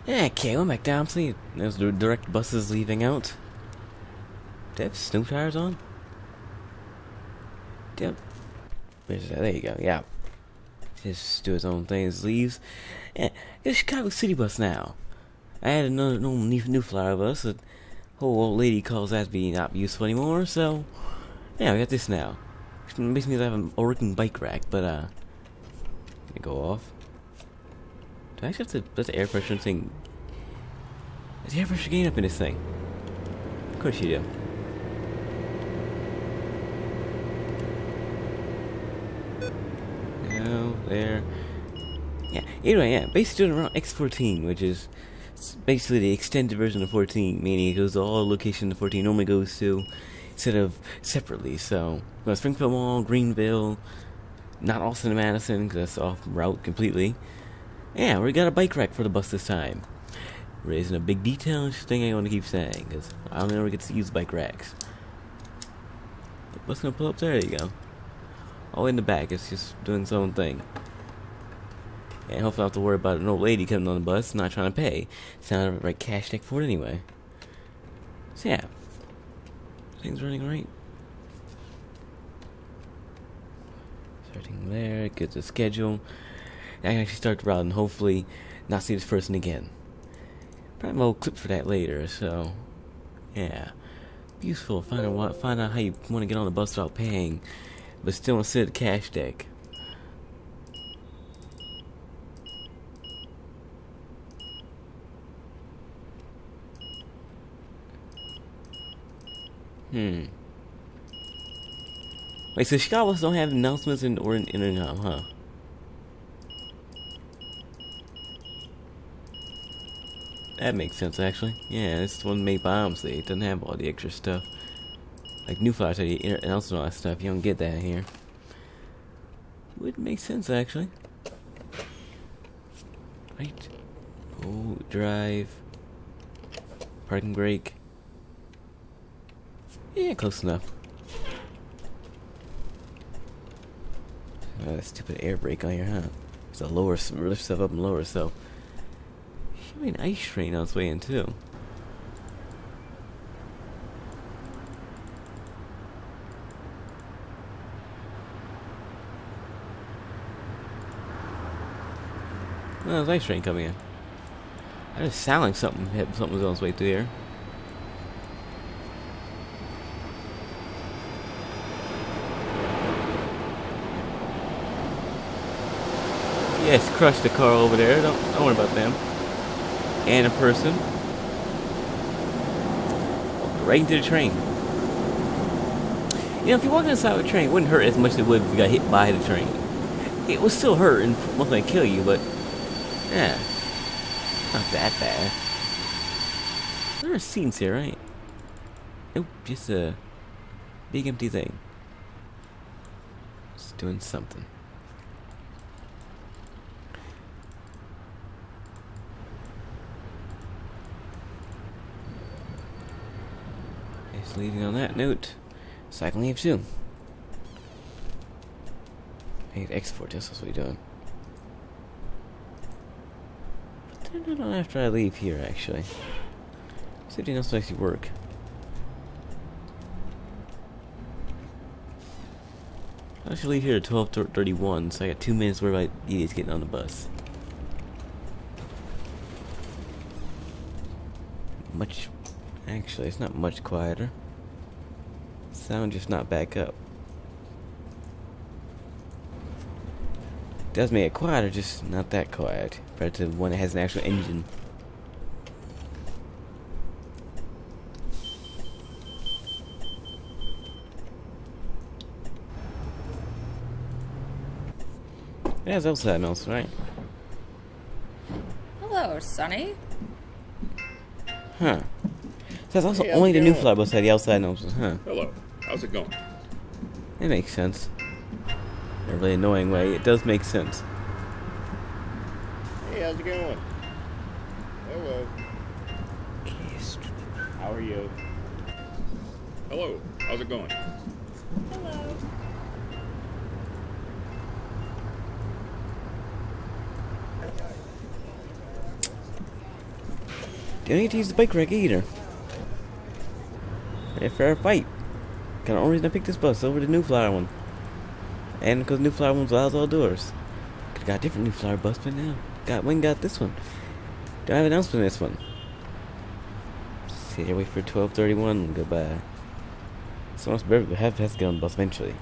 Yeah, okay, we're back to Omsi. There's the direct buses leaving out. Do they have snow tires on? Yep. Where's that? There you go, yeah. Just do his own things, leaves. Yeah, get a Chicago City bus now. I had another new flyer bus. A whole old lady calls that to be not useful anymore, so yeah, we got this now. Which makes me have a working bike rack, but let me go off. Do I actually have to let the air pressure thing? Is the air pressure getting up in this thing? Of course you do. No, there. Yeah, anyway, yeah, basically doing around X14, which is basically the extended version of 14, meaning it goes to all the locations the 14 normally goes to, instead of separately. So, Springfield Mall, Greenville, not Austin and Madison, because that's off route completely. Yeah, we got a bike rack for the bus this time. Raising a big detail thing I want to keep saying, because I don't ever get to use bike racks. The bus gonna pull up there, you go. Oh, in the back, it's just doing its own thing. And hopefully I don't have to worry about an old lady coming on the bus not trying to pay. It's not the right cash deck for it anyway. So yeah, things running right. Starting there, get the schedule. I can actually start the route and hopefully not see this person again. Probably a little clip for that later, so yeah. Useful, find out how you want to get on the bus without paying, but still want to sit at the cash deck. Wait, so Chicago's don't have announcements or in intercom, huh? That makes sense, actually. Yeah, it's the one made by Omsi. It doesn't have all the extra stuff. Like New Flyers, the announcement and all that stuff. You don't get that here. Would make sense, actually. Right. Oh, drive. Parking brake. Yeah, close enough. That stupid air brake on here, huh? It's a lower, lift stuff up and lower, so. Should be an ice train on its way in, too. Oh, there's an ice train coming in. I just sound like something was on its way through here. Yes, crushed the car over there. Don't worry about them. And a person. Right into the train. You know, if you walk inside of a train, it wouldn't hurt as much as it would if you got hit by the train. It would still hurt and most likely kill you, but yeah, not that bad. There are scenes here, right? Nope, just a big empty thing. Just doing something. Just leaving on that note, cycling F2. I need X14, that's what we're doing. But they're not after I leave here, actually. See if anything else will actually work. I should leave here at 12:31, so I got 2 minutes where my idiots getting on the bus. Actually, it's not much quieter. Sound just not back up. Does make it quieter, just not that quiet compared to one that has an actual engine. It has outside notes, right? Hello, Sonny. Huh. So that's also Hey, only the new going? fly bus had the outside notes, huh? Hello. How's it going? It makes sense. In a really annoying way, it does make sense. Hey, how's it going? Hello. How are you? Hello. How's it going? Hello. Don't need to use the bike rack either. A fair fight. Kind of only reason I picked this bus over the New Flyer one. And because New Flyer one's allows outdoors. Could've got a different New Flyer bus, but now got this one. Don't have an announcement on this one. Sit here, wait for 12:31 and go by. Someone has to get on the bus eventually.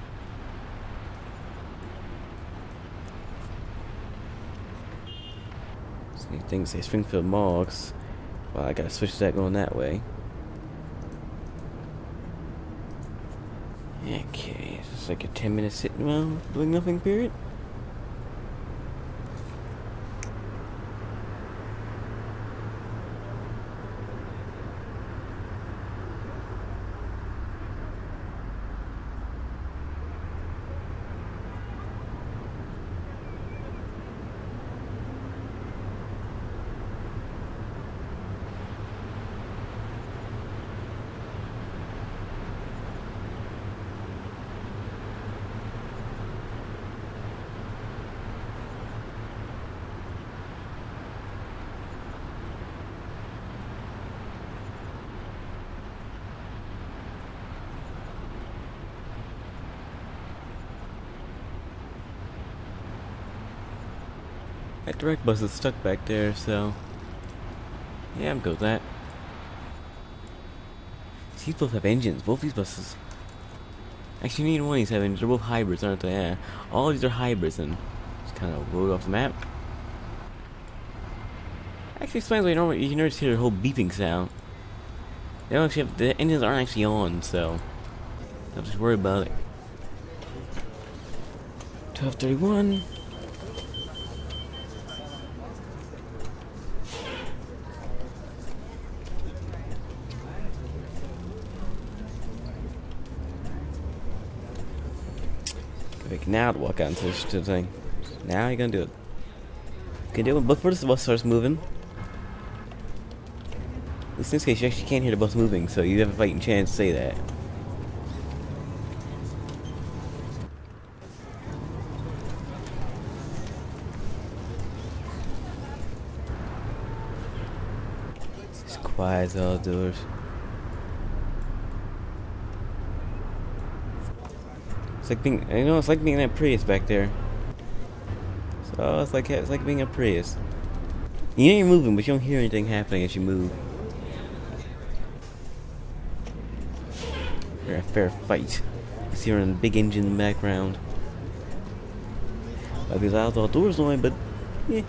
So these things say Springfield Mall. Well, I gotta switch that going that way. Okay, it's just like a 10-minute sitting around doing nothing period. That direct bus is stuck back there, so yeah, I'm good with that. These both have engines, both these buses. Actually, neither one of these have engines. They're both hybrids, aren't they? Yeah. All of these are hybrids, and just kind of rolled off the map. Actually explains why you can always hear the whole beeping sound. They don't actually have, the engines aren't actually on, so don't just worry about it. 12:31. Now to walk out into the thing. Now you're gonna do it. You can do it before the bus starts moving. In this case, you actually can't hear the bus moving, so you have a fighting chance to say that. It's quiet as all doors. It's like being, it's like being in that Prius back there. So it's like being a Prius. You know you're moving, but you don't hear anything happening as you move. You're a fair fight. You see her in a big engine in the background. Might be loud outdoors noise, but yeah,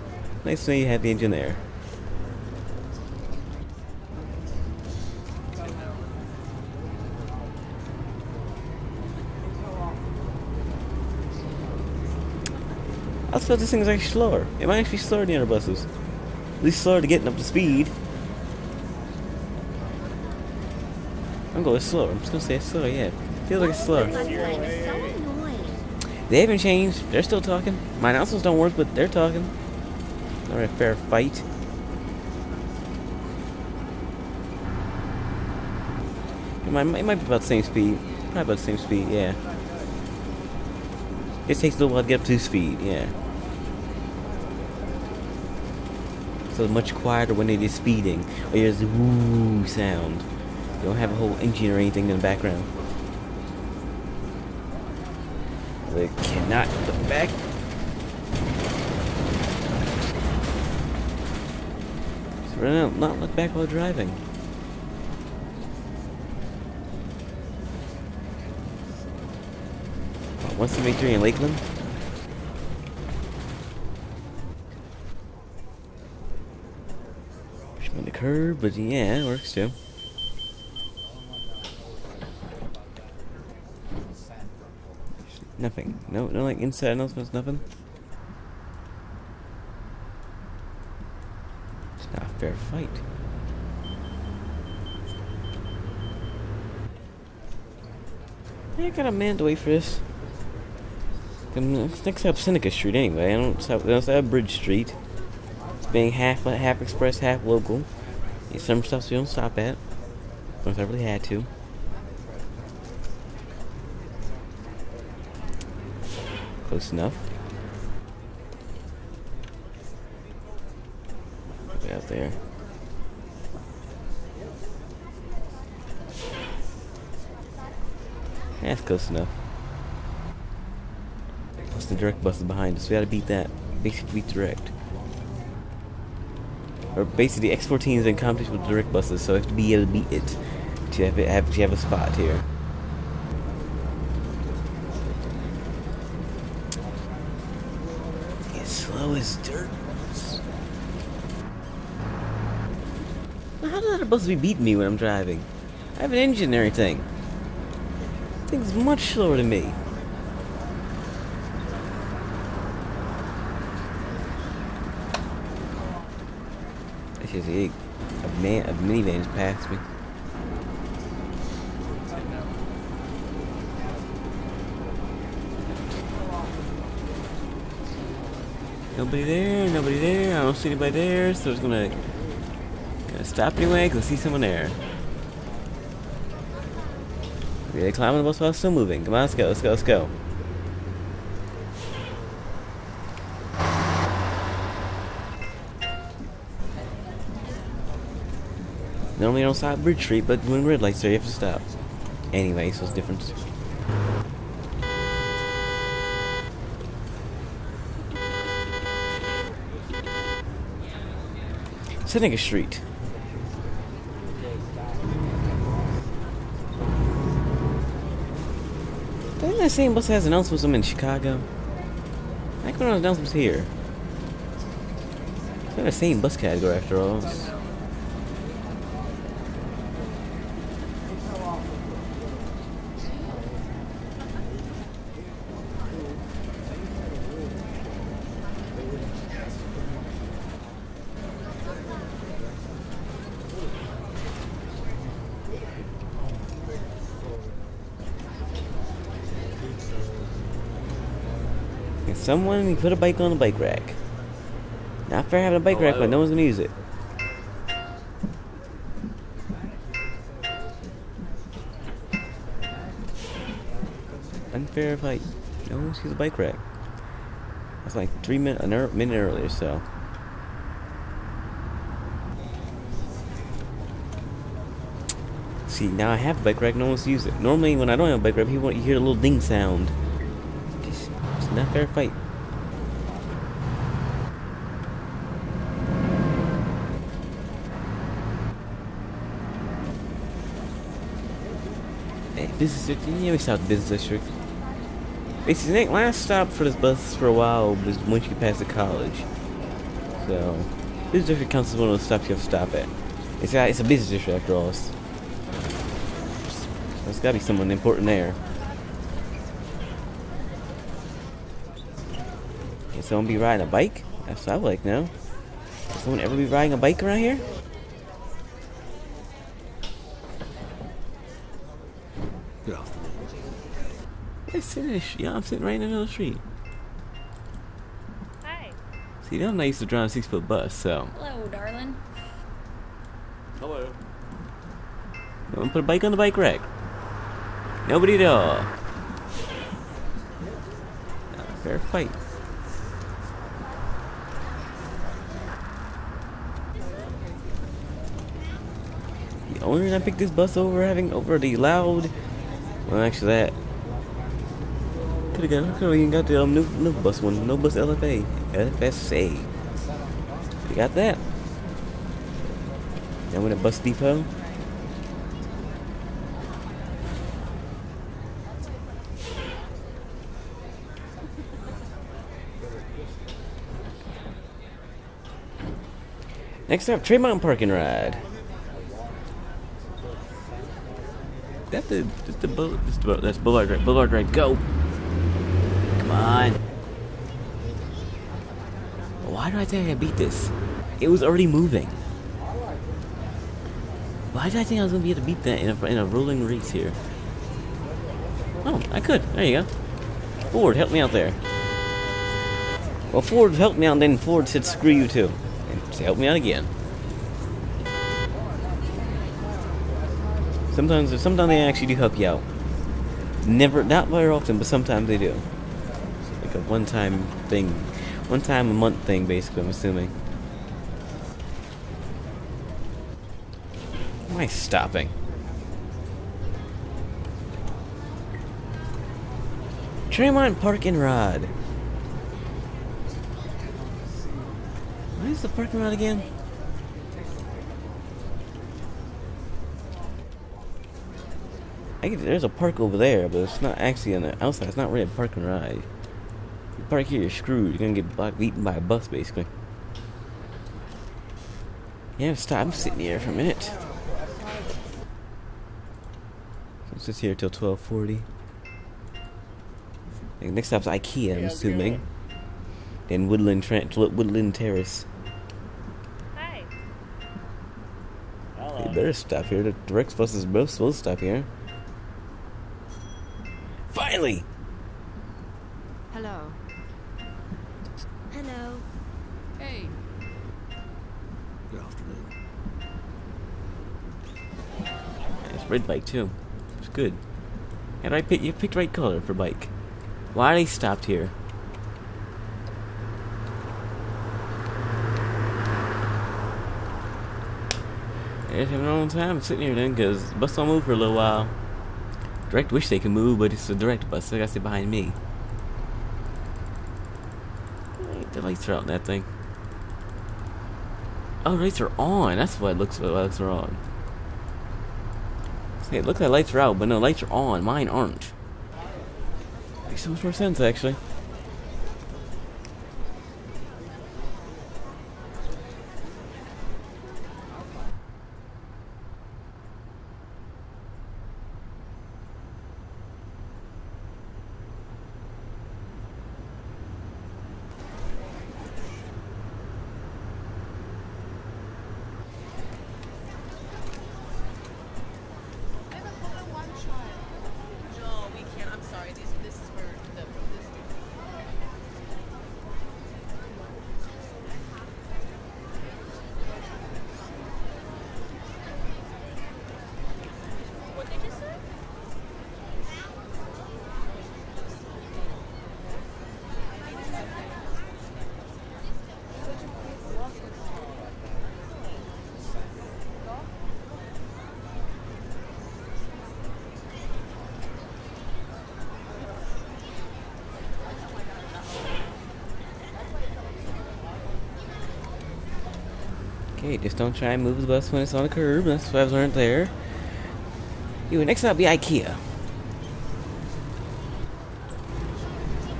nice to know you have the engine there. I feel this thing is actually slower. It might actually be slower than the other buses. At least slower to getting up to speed. I'm going slower. I'm just gonna say it's slower, yeah. Feels like it's slower. They haven't changed. They're still talking. My announcements don't work, but they're talking. Alright, fair fight. It might be about the same speed. Probably about the same speed, yeah. It takes a little while to get up to speed, yeah. So it's much quieter when it is speeding. Or there's the woo sound. You don't have a whole engine or anything in the background. They cannot look back. So not look back while driving. Oh, 173 in Lakeland. Push me on the curb, but yeah, it works too. Nothing. No like inside announcements, nothing. It's not a fair fight. Yeah, I got a man to wait for this. It's next up Seneca Street anyway. I don't have Bridge Street. It's being half express, half local. There's some stuff we don't stop at. Unless I really had to. Close enough. Way out there. That's close enough. Plus the direct bus is behind us. We gotta beat that. Basically beat direct. Or basically X14 is in competition with direct buses, so I have to be able to beat it to have a spot here. It's slow as dirt. How does other buses be beating me when I'm driving? I have an engine and everything. Thing's much slower than me. That's just it. A minivan just passed me. Nobody there, nobody there. I don't see anybody there, so it's gonna stop anyway because I see someone there. Really climbing the bus while it's still moving. Come on, let's go, let's go, let's go. Normally you don't stop at Bridge Street, but when red lights there, you have to stop. Anyway, so it's different. Seneca Street. I think that same bus has announcements in Chicago. I can run announcements here. It's not the same bus category after all. Someone put a bike on a bike rack. Not fair having a bike rack, but no one's gonna use it. Unfair fight. No one sees a bike rack. That's like 3 minutes, a minute earlier, so. See, now I have a bike rack, no one's used it. Normally, when I don't have a bike rack, you hear a little ding sound. It's not fair fight. Hey, business district. Yeah, we stopped the business district. Basically, the last stop for this bus for a while was once you get past the college. So, business district counts as one of those stops you have to stop at. It's a business district after all. There's gotta be someone important there. Can someone be riding a bike? That's what I would like now. Can someone ever be riding a bike around here? Yeah. I'm sitting right in the middle of the street. Hi. See, I'm not used to driving a 6-foot bus, so. Hello, darling. Hello. I'm gonna put a bike on the bike rack. Nobody at all. Not a fair fight. The only reason I picked this bus over the loud. Well, actually, that could have even got the new bus one. No bus LFA. LFSA. You got that. Then with a bus depot. Next up, Tremont Park and Ride. That's Boulevard Drive. Boulevard Drive, go! Come on. Why do I think I can beat this? It was already moving. Why did I think I was going to be able to beat that in a rolling race here? Oh, I could. There you go. Ford, help me out there. Well, Ford helped me out, and then Ford said, screw you too. And just help me out again. Sometimes they actually do help you out. Not very often, but sometimes they do. It's like a one-time thing. One time a month thing, basically, I'm assuming. Why am I stopping? Tremont Park and Rod. Where's the parking lot again? There's a park over there, but it's not actually on the outside. It's not really a park and ride. You park here, you're screwed. You're gonna get beaten by a bus, basically. Yeah, stop. I'm sitting here for a minute. So it's just here till 12:40. Next stop's IKEA, I'm assuming. Then Woodland Terrace. Hi. You better stop here. The direct bus is both supposed to stop here. Finally! Hello. Hello. Hey. Good afternoon. It's a red bike too. It's good. And you picked the right color for bike. Why are they stopped here? They're having their own time sitting here then, because the bus don't move for a little while. Direct wish they could move, but it's a direct bus, so I gotta sit behind me. The lights are out in that thing. Oh, lights are on. That's why it looks like lights are on. See, it looks like lights are out, but no, lights are on. Mine aren't. Makes so much more sense, actually. Okay, just don't try and move the bus when it's on a curb. That's what I've learned there. Next up be IKEA.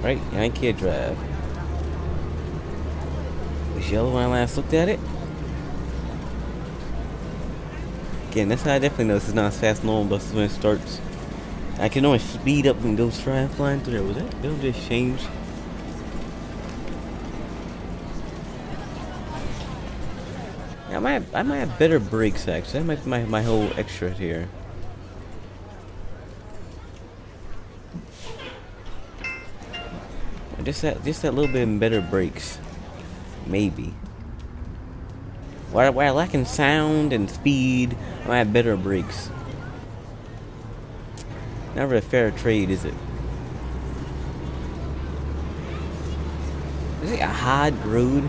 Right, IKEA Drive. Was yellow when I last looked at it. Again, that's how I definitely know this is not as fast as normal buses when it starts. I can always speed up and go flying through there. Was that bill just changed? I might have better brakes actually. That might be my whole extra here. Just that little bit of better brakes, maybe. Where I lack in sound and speed, I might have better brakes. Never a fair trade, is it? Is it a hard road?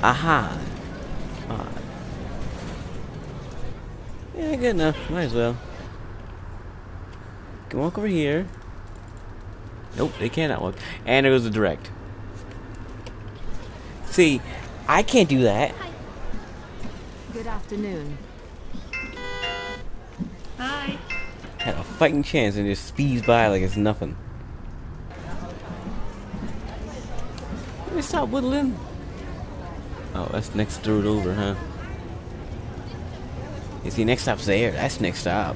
Aha! Odd. Yeah, good enough. Might as well. Can walk over here. Nope, they cannot walk. And there goes the direct. See, I can't do that. Good afternoon. Hi. Had a fighting chance and just speeds by like it's nothing. Let me stop whittling. Oh, that's next road over, huh? You see, next stop's there. That's next stop.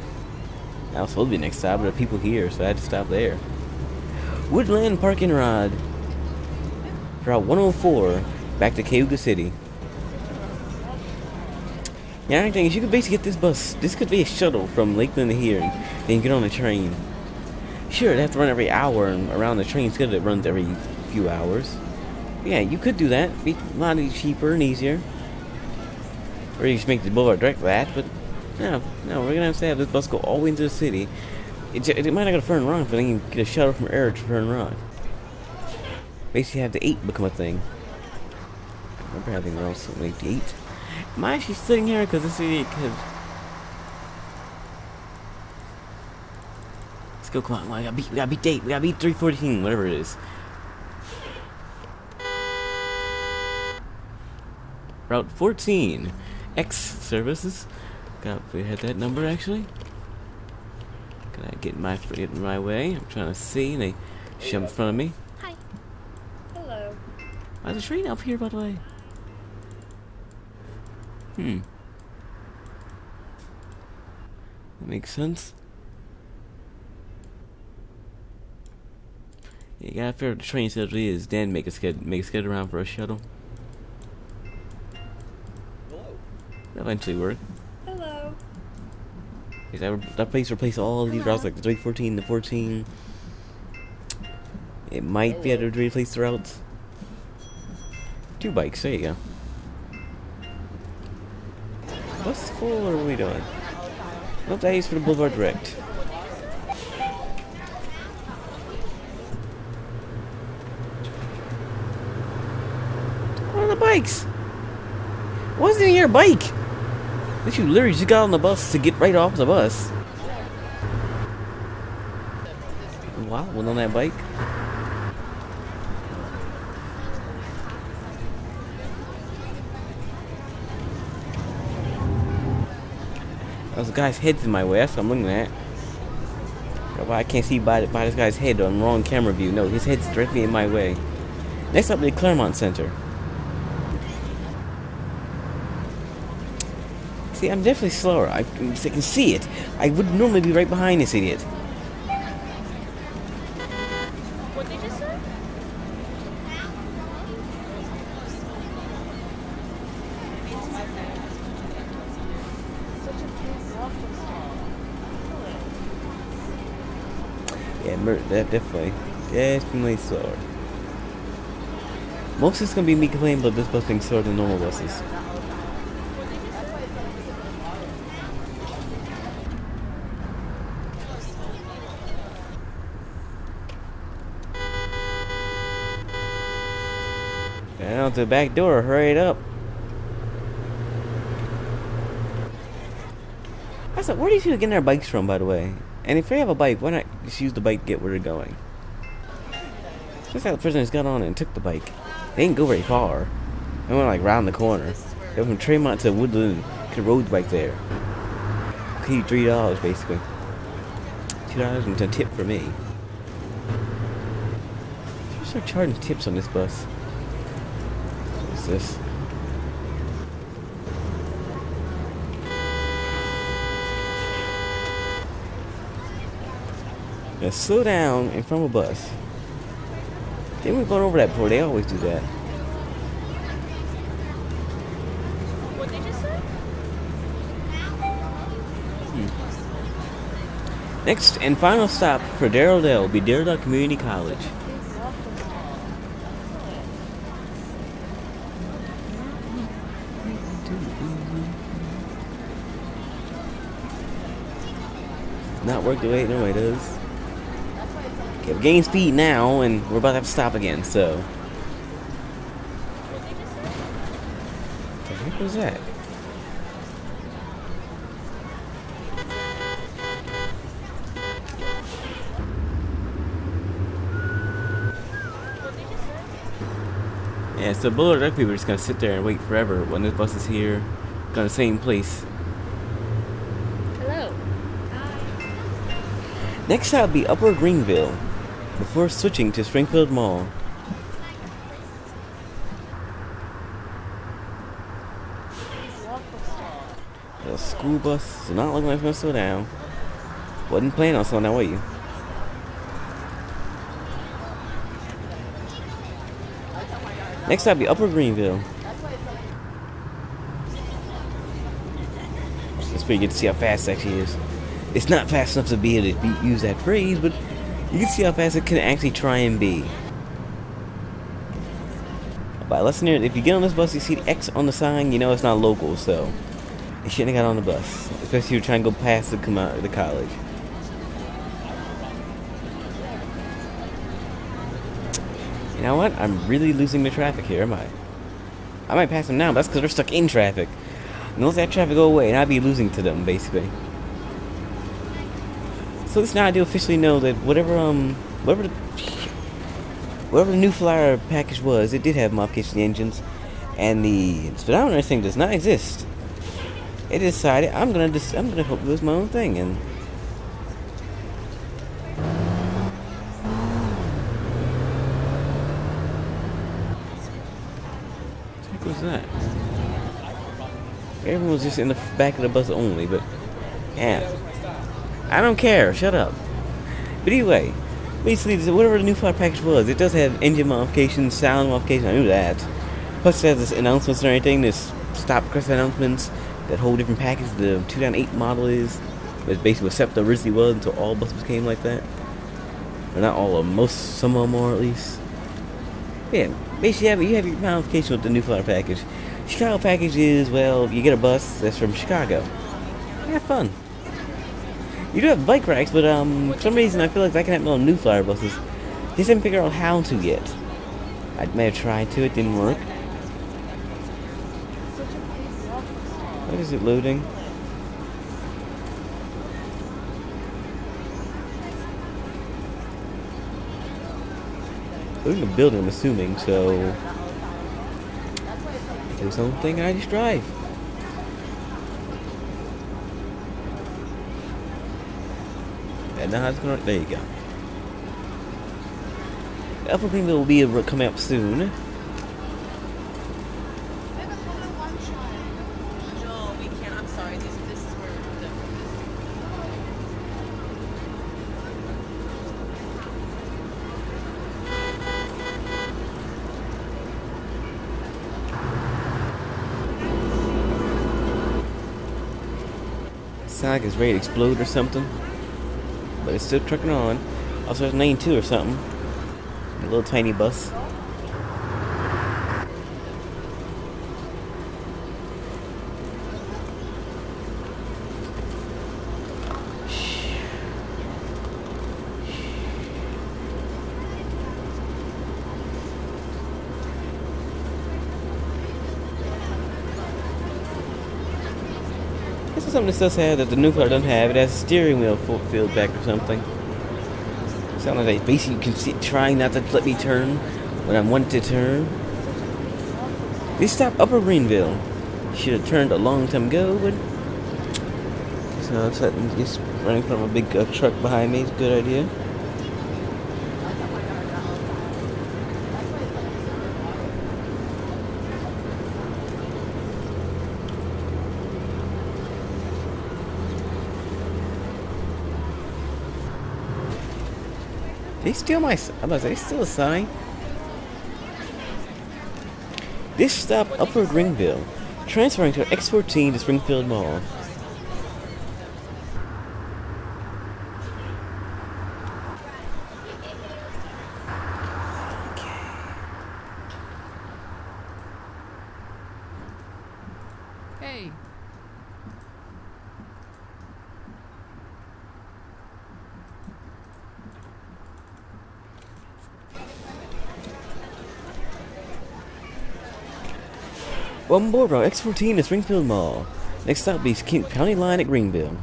That was supposed to be next stop, but there are people here, so I had to stop there. Woodland Park and Rod. Route 104, back to Cayuga City. Yeah, the thing is, you could basically get this bus. This could be a shuttle from Lakeland to here, and then you get on a train. Sure, they have to run every hour, and around the train schedule, it runs every few hours. Yeah, you could do that. Be a lot cheaper and easier. Or you just make the boulevard direct that, but no, we're gonna have to have this bus go all the way into the city. It might not go to Fern Rock, but then you can get a shuttle from Arrott to Fern Rock. Basically, have the 8 become a thing. I remember having else make the 8. Am I actually sitting here because this is because go, come on. We gotta beat date. We gotta beat 314, whatever it is. Route 14. X services. We had that number actually. Can I get in my way? I'm trying to see, and they shove in front of me. Hi. Hello. There's a train up here, by the way. That makes sense. Yeah, you gotta figure out the train schedule is, then make a schedule around for a shuttle. Hello. That'll eventually work. Hello. That place replace all these routes, like the 314, the 14. It might be able to replace the routes. 2 bikes, there you go. What's full or are we doing? Nope, that is for the Boulevard Direct. What are the bikes? Wasn't even your bike! That you literally just got on the bus to get right off the bus. Wow, went on that bike. Those guy's head's in my way, that's what I'm looking at. I can't see by this guy's head on the wrong camera view. No, his head's directly in my way. Next up, the Claremont Center. See, I'm definitely slower. I can see it. I would normally be right behind this idiot. What did you say? Yeah, that definitely slower. Most of it's gonna be me complaining about this bus being slower than normal buses. Down to the back door, hurry it up. I said, where do you people getting their bikes from, by the way? And if they have a bike, why not just use the bike to get where they're going? Just like the person just got on and took the bike. They didn't go very far. They went like round the corner. They went from Tremont to Woodland. Could have rode the bike there. Paid $3 basically. $2 and a tip for me. Should start charging tips on this bus. What's this? Now slow down in front of a bus. They weren't going over that before. They always do that. What did you say? Next and final stop for Darrell Dell will be Darrell Community College. Not work the way it normally does. Okay, we're gaining speed now, and we're about to have to stop again, so. What the heck was that? Yeah, so Boulevard Direct people are just gonna sit there and wait forever when this bus is here, going to the same place. Hello. Hi. Next stop will be Upper Greenville, before switching to Springfield Mall. The school bus is not looking like it's gonna slow down. Wasn't planning on slowing down, were you? Next stop will be Upper Greenville. It's pretty good to see how fast it actually is. It's not fast enough to be able to use that phrase, but you can see how fast it can actually try and be. By listening, if you get on this bus, you see the X on the sign, you know it's not local, so you shouldn't have got on the bus, especially if you're trying to go past to come out of the college. You know what? I'm really losing the traffic here, am I? I might pass them now, but that's because they're stuck in traffic. And let that traffic go away, and I'd be losing to them, basically. So this now I do officially know that whatever the new flyer package was, it did have modification engines, and the speedometer thing does not exist. It decided I'm gonna hope it was my own thing, and what was that? Everyone was just in the back of the bus only, but yeah, I don't care. Shut up. But anyway, basically, whatever the new flyer package was, it does have engine modifications, sound modifications. I knew that. Plus, it has this announcements and everything. This stop request announcements. That whole different package the 2008 model is. It's basically what SEPTA originally was until all buses came like that. Or not all of them, some of them are at least. Yeah, basically you have your modification with the new flyer package. Chicago package is, well, you get a bus that's from Chicago. Have fun. You do have bike racks, but for some reason I feel like that can happen on new flyer buses. Just haven't figured out how to yet. I may have tried to, it didn't work. What is it loading? Loading the building, I'm assuming, so do something I just drive. And now it's gonna. There you go. Upper Greenville will be coming up soon. No, we can't. I'm sorry. This is where Sound like it's ready to explode or something. But it's still trucking on. Also, it's 92 or something. A little tiny bus. This is something that still sad that the new car doesn't have. It has a steering wheel filled back or something. Sound like they basically can see trying not to let me turn when I want to turn. They stopped Upper Greenville. Should have turned a long time ago, but so it's just running from a big truck behind me. It's a good idea. They steal my. I'm about to say, they steal a sign. This stop Upper Greenville, transferring to X14 to Springfield Mall. Hey. Welcome aboard our X14 to Springfield Mall. Next stop be County Line at Greenville.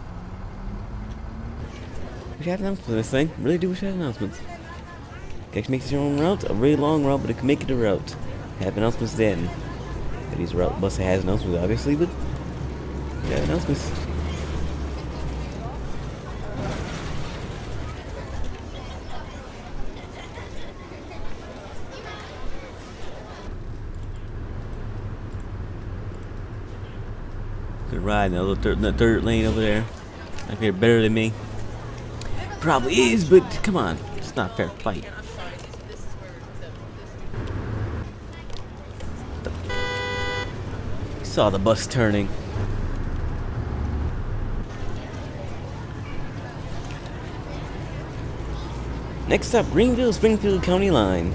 Wish I had announcements for this thing. Really do wish I had announcements. Guys make your own route, a really long route, but it can make it a route. Have announcements then. These route bus has announcements obviously, but yeah, announcements. Good ride in the third lane over there. I feel better than me. Probably is, but come on, it's not a fair fight. I'm sorry. This is where Saw the bus turning. Next stop, Greenville, Springfield County Line.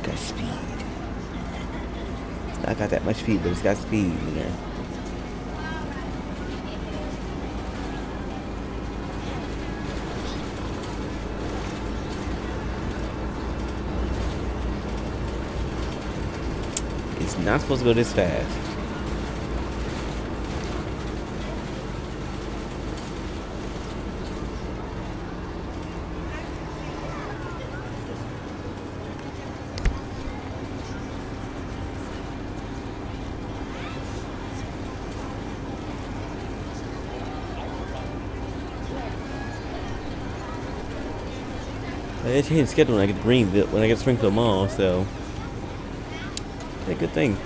Got speed. It's not got that much speed, but it's got speed in there. He's not supposed to go this fast. I changed schedule when I get to Greenville, when I get to Springfield Mall, so it's a good thing.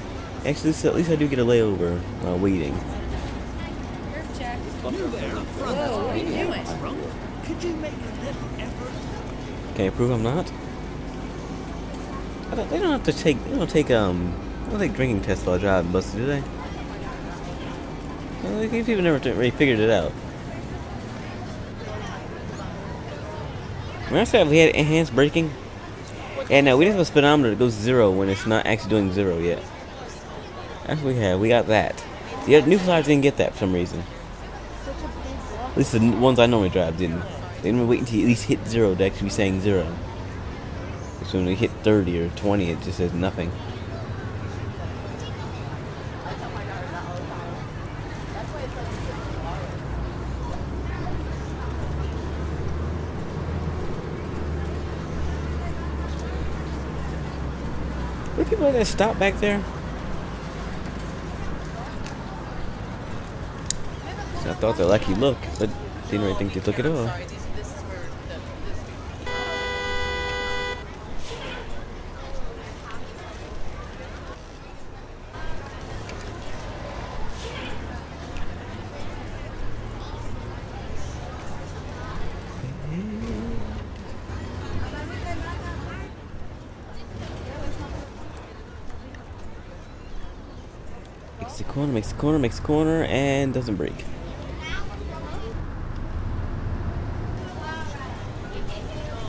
Actually, at least I do get a layover while waiting. Curb check. Whoa, what are you doing? Could you make a little effort? Can I prove I'm not? They don't have to take. They don't take drinking tests while driving buses, do they? Well, these people never really figured it out. When I said we had enhanced braking, and now we just have a speedometer that goes 0 when it's not actually doing 0 yet. That's what we have. We got that. The other new cars didn't get that for some reason. At least the ones I normally drive didn't. They didn't wait until you at least hit 0 to actually be saying 0. So when we hit 30 or 20, it just says nothing. Were people that stop back there? So I thought they lucky look, but didn't really think they took it all. Sorry, this is where Makes the corner, and doesn't break.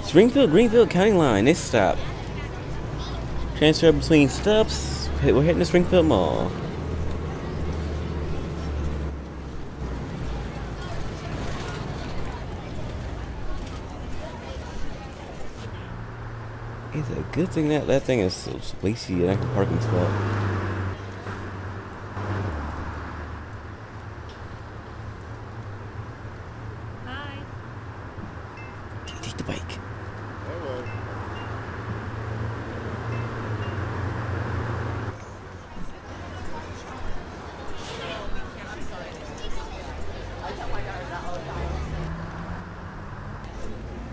Springfield, Greenville county line. This stop. Transfer between stops. We're heading to Springfield Mall. It's a good thing that thing is so spacey and a parking spot. Hi. Take the bike. Hello.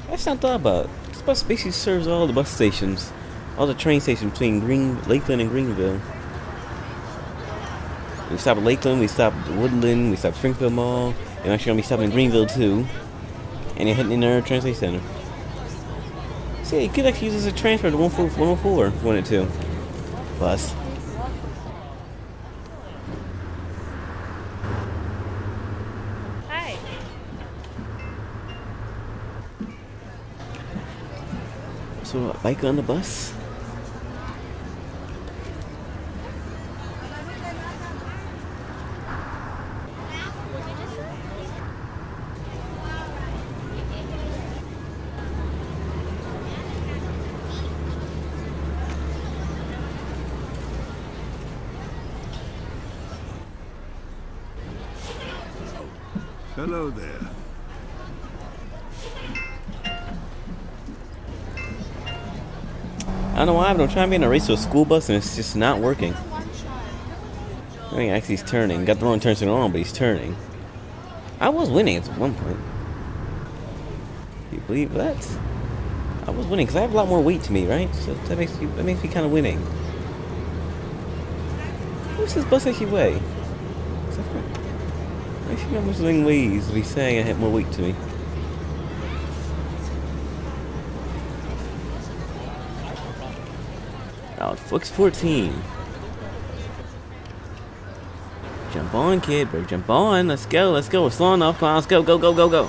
That's not thought about. This bus basically serves all the bus stations, all the train stations between Lakeland and Greenville. We stop at Lakeland, we stop at Woodland, we stop at Springfield Mall, and actually gonna be stopping in Greenville too. And you're heading in our transit center. See, you could actually use this as a transfer to 104 if you wanted to. Bus. Hi. So, bike on the bus? Hello there. I don't know why, but I'm trying to be in a race to a school bus and it's just not working. I mean, actually he's turning. Got the wrong turn signal on, but he's turning. I was winning at one point. Do you believe that? I was winning because I have a lot more weight to me, right? So that makes me kind of winning. How much does this bus actually weigh? I actually know how much the thing weighs to be saying I have more weight to me. Oh, X14. Jump on, kid. Better jump on. Let's go. Let's go. We're slow enough. Come on. Let's go. Go, go, go, go.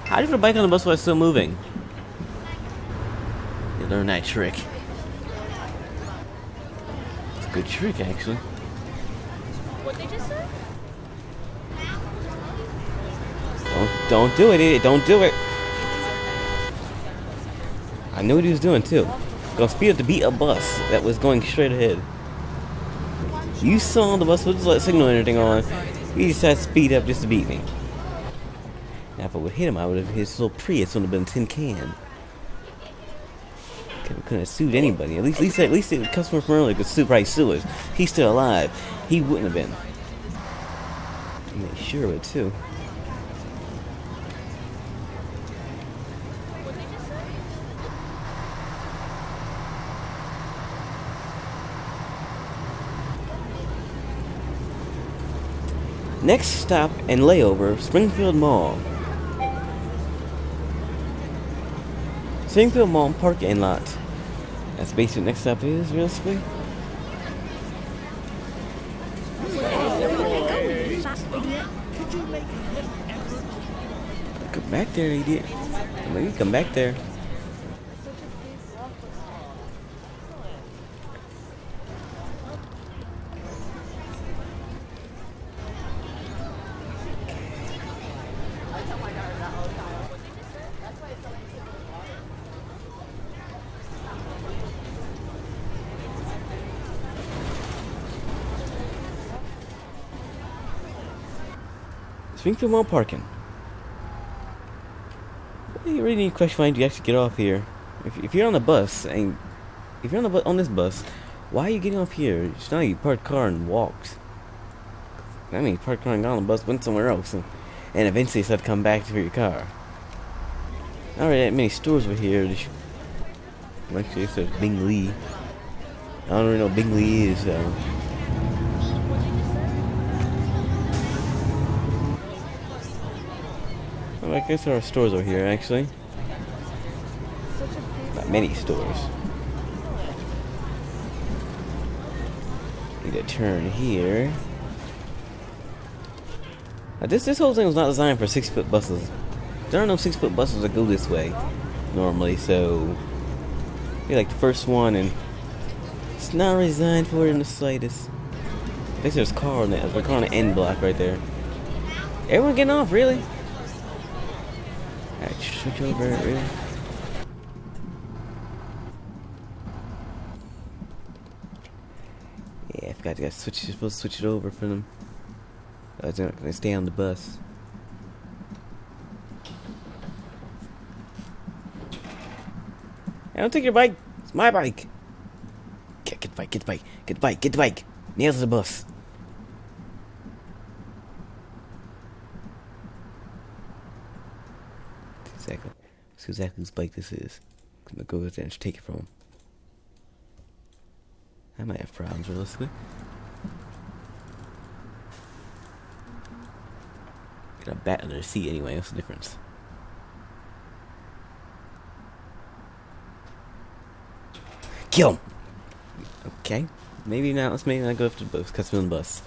How do you put a bike on the bus while it's still moving? You learn that trick. It's a good trick, actually. What'd they just say? Don't do it, idiot. Don't do it. I knew what he was doing, too. Gonna speed up to beat a bus that was going straight ahead. You saw the bus with the signal and everything on. He decided to speed up just to beat me. Now if I would hit him, I would have his little Prius would have been a tin can. Couldn't have sued anybody. At least the customer from earlier could probably sue us. He's still alive. He wouldn't have been. And they sure would too. Next stop and layover, Springfield Mall. Springfield Mall parking lot. That's basically next stop is, realistically. Could you make a little effort? Come back there, idiot. Maybe come back there. Springfield Mall parking. You really need to question why you actually get off here. If you're on the bus, and if you're on this bus, why are you getting off here? It's not like you parked car and walked. I mean, you parked car and got on the bus, went somewhere else, and eventually you had to come back to your car. Not really that many stores over here. Actually, it says Bing Lee. I don't really know what Bing Lee is, though. I guess there are stores over here, actually. Not many stores. Need to turn here. Now this whole thing was not designed for 6-foot buses. There are no 6-foot buses that go this way normally, so be like the first one, and it's not really designed for it in the slightest. I think there's a car on the end block right there. Everyone getting off, really? Alright, switch over, really? Yeah, I forgot to switch. You're supposed to switch it over for them. I was not gonna stay on the bus. Hey, don't take your bike. It's my bike. Get the bike. Get the bike. Get the bike. Get the bike. Nails the bus. Exactly. See exactly whose bike this is. I'm gonna go over there and take it from him. I might have problems, realistically. Got a bat under the seat anyway. What's the difference? Kill him. Okay. Maybe not. Let's maybe not go after the bus. Customer on the bus.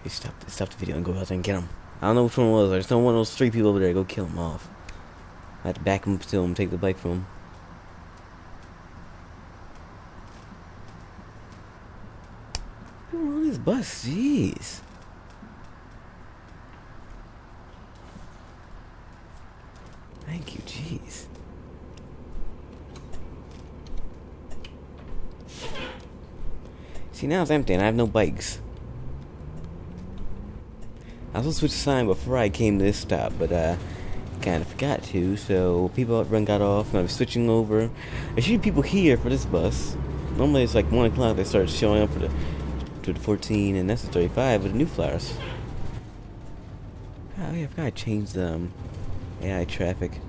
Hey, stop the video and go out there and get him. I don't know which one it was. I just know one of those 3 people over there. Go kill him off. I had to back him up to him, take the bike from him. What's on this bus? Jeez. Thank you, jeez. See, now it's empty and I have no bikes. I was supposed to switch the sign before I came to this stop, but kind of forgot to, so people out front got off, and I was switching over. There's usually people here for this bus. Normally it's like 1 o'clock they start showing up for the 14, and that's the 35 with the new flowers. Oh yeah, I forgot I changed the AI traffic.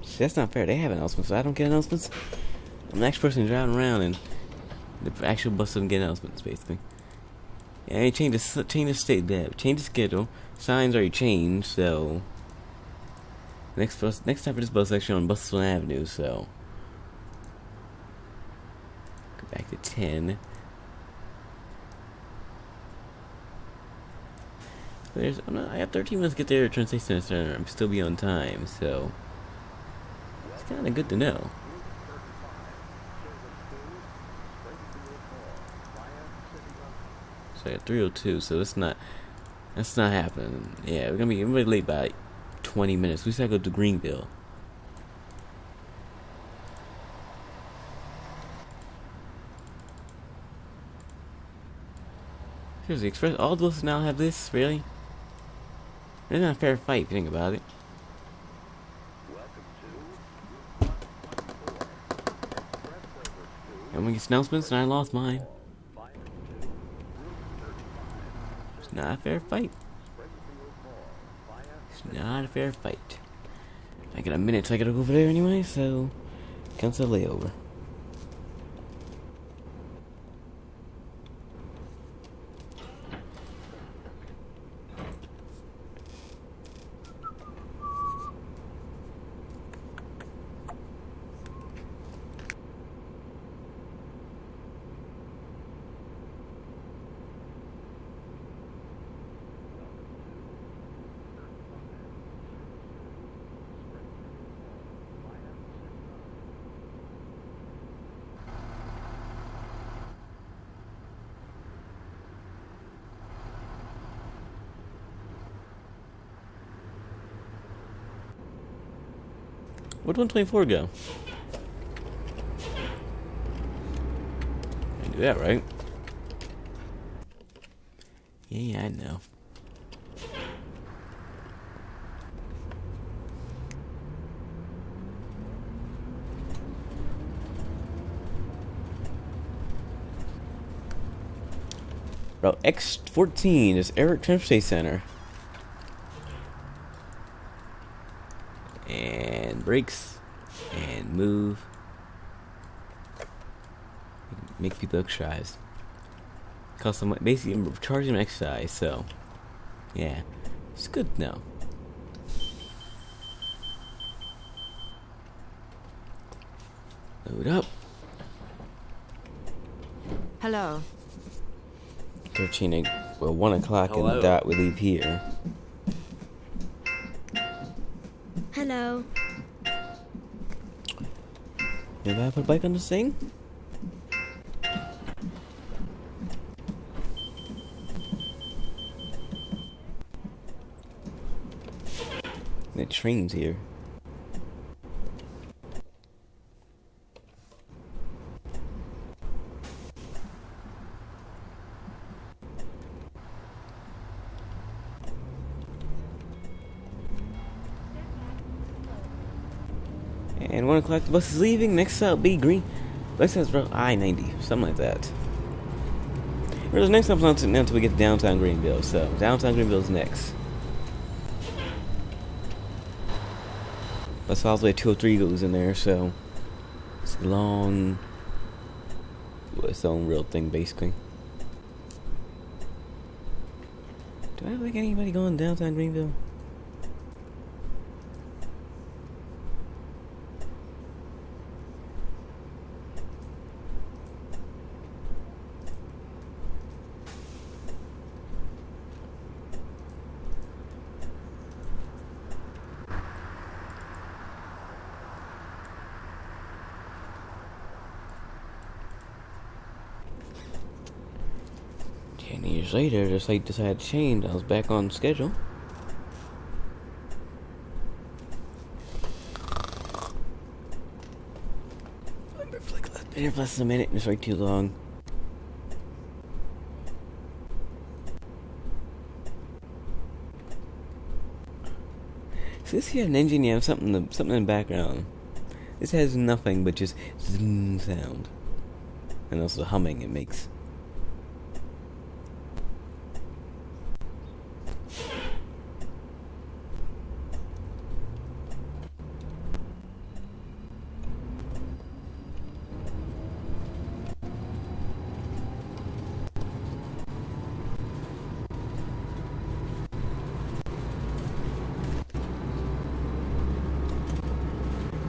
See, that's not fair. They have announcements, so I don't get announcements. I'm the next person driving around, and the actual bus doesn't get announcements, basically. Yeah, I change the schedule. Signs already changed, so next time for this bus is actually on Bustle Avenue, so go back to 10. I got 13 minutes to get there to Train Station Center. I'm still be on time, so it's kind of good to know. So I got 3:02, so it's not That's not happening. Yeah, we're gonna be late by like 20 minutes. We just gotta go to Greenville. Seriously, Express, all of us now have this? Really? It's not a fair fight if you think about it. And we get announcements and I lost mine. It's not a fair fight. It's not a fair fight. I got a minute till I gotta go over there anyway, so counts a layover. Where'd 124 go? I do that right. Yeah, I know. Route X14 is Arrott Transportation Center. And brakes and move. Make people exercise. Cost them basically I'm charging them exercise, so yeah. It's good to know. Load up. Hello. 13 well 1 o'clock and the dot we leave here. Hello. Maybe I put a bike on this thing? The train's here. And 1 o'clock, the bus is leaving. Next stop be Green. Next stop's I-90, something like that. Whereas next stop's not until we get to downtown Greenville. So downtown Greenville's next. Bus all the way 203 goes in there, so it's long. Well, its own real thing, basically. Do I have like anybody going downtown Greenville? Years later, the site decided to change. I was back on schedule. I've been here for less than a minute and it's way too long. So this here an engine, you have something in the background. This has nothing but just zoom sound. And also the humming it makes.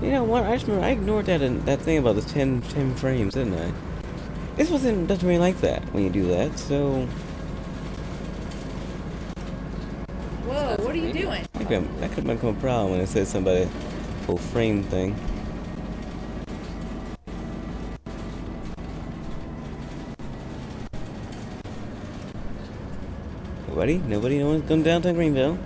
You know what? I just remember I ignored that thing about the 10 frames, didn't I? This doesn't really like that when you do that. So Whoa, what are you doing? that could become a problem when it says somebody full frame thing. Nobody, no one's going downtown Greenville.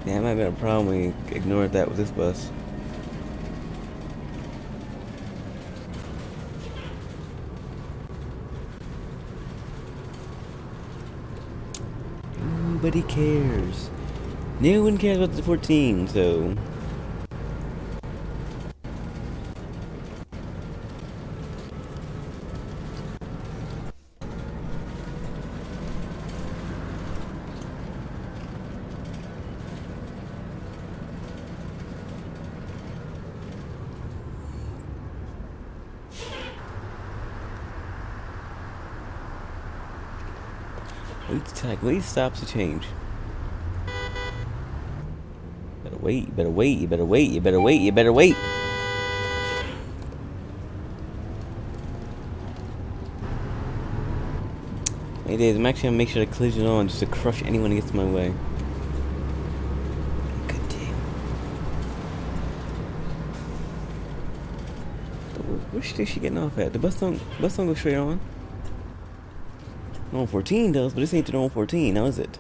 Yeah, it might have been a problem we ignored that with this bus. Nobody cares. No one cares about the 14, so... Wait stops to change. Better wait, you better wait, you better wait, you better wait, you better wait. It is. I'm actually gonna make sure to collision on just to crush anyone who gets in my way. Good damn. Where's she getting off at? The bus don't go straight on. No 14 does, but this ain't the normal 14, now is it?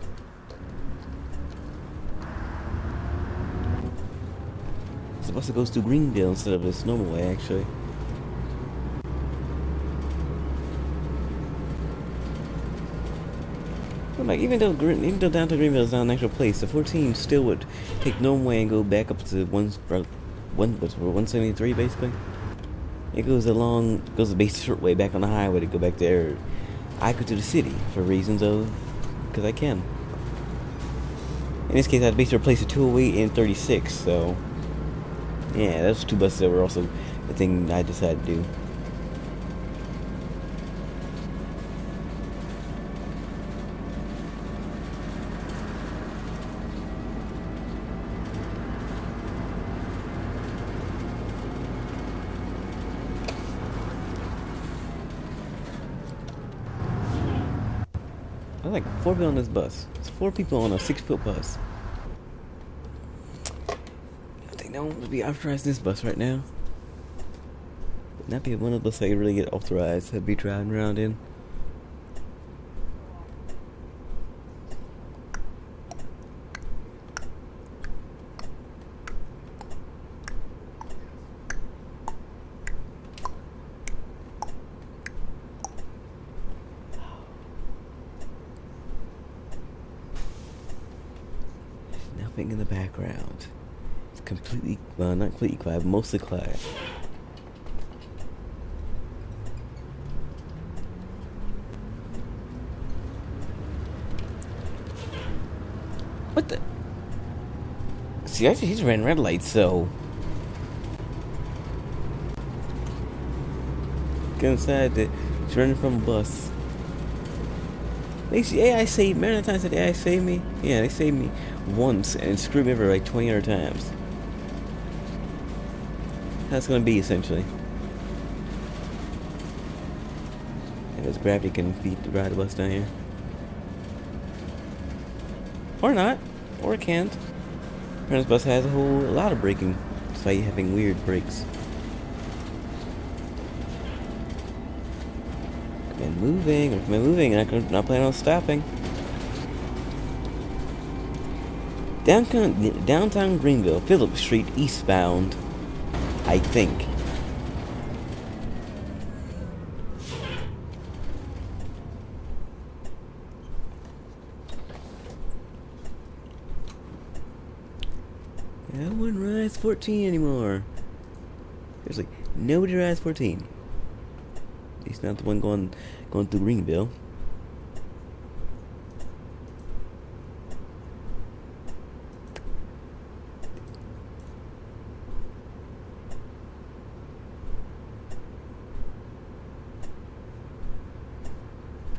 It's the bus that goes through Greenville instead of this normal way, actually. But like, even though downtown Greenville is not an actual place, the 14 still would take normal way and go back up to 173 basically. It goes the basic short way back on the highway to go back there. I go to the city for reasons of, because I can. In this case, I had to basically replace the 208 and 36, so yeah, those two buses that were also the thing I decided to do. There's like 4 people on this bus. It's 4 people on a 6-foot bus. I think no one would be authorized this bus right now. Would not be one of the buses I could really get authorized to be driving around in. In the background, it's completely, well, not completely quiet, but mostly quiet. What the? See, actually, he's ran red lights, so get inside. He's running from a bus. The AI saved me. Remember the times that AI saved me? Yeah, they saved me once and screwed me over like 20 other times. That's gonna be essentially. And this gravity can feed the ride the bus down here. Or not. Or it can't. This bus has a lot of braking, despite having weird brakes. And moving, and I'm not planning on stopping. Downtown Greenville, Phillip Street, eastbound, I think. No one rides 14 anymore. Seriously, nobody rides 14. At least not the one going through Greenville.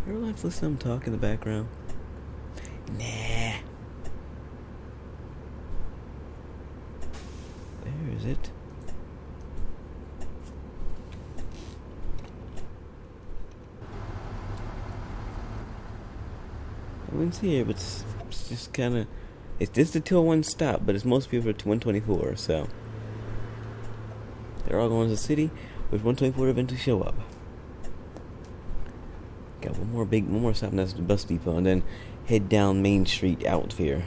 Everyone listen to them talk in the background. Nah. Where is it? I wouldn't see it, but it's just kind of. It's just the 201 stop, but it's most people at 124, so. They're all going to the city, with 124 to eventually show up. Got one more stop, and that's the bus depot, and then head down Main Street out here.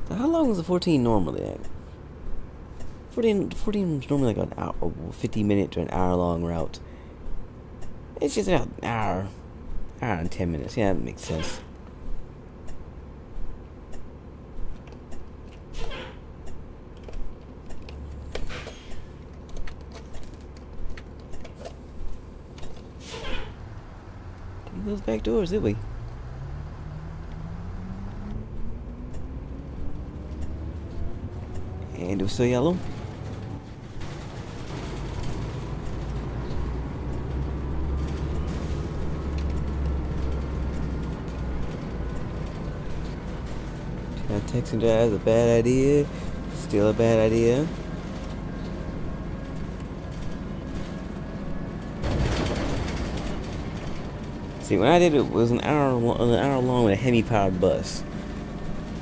So how long is the 14 normally at? 14 is normally like an hour, 50-minute to an hour-long route. It's just about an hour and 10 minutes. Yeah, that makes sense. Those back doors, did we? And it was still yellow. Texting drive is a bad idea. Still a bad idea. See, when I did it was an hour long with a Hemi-powered bus.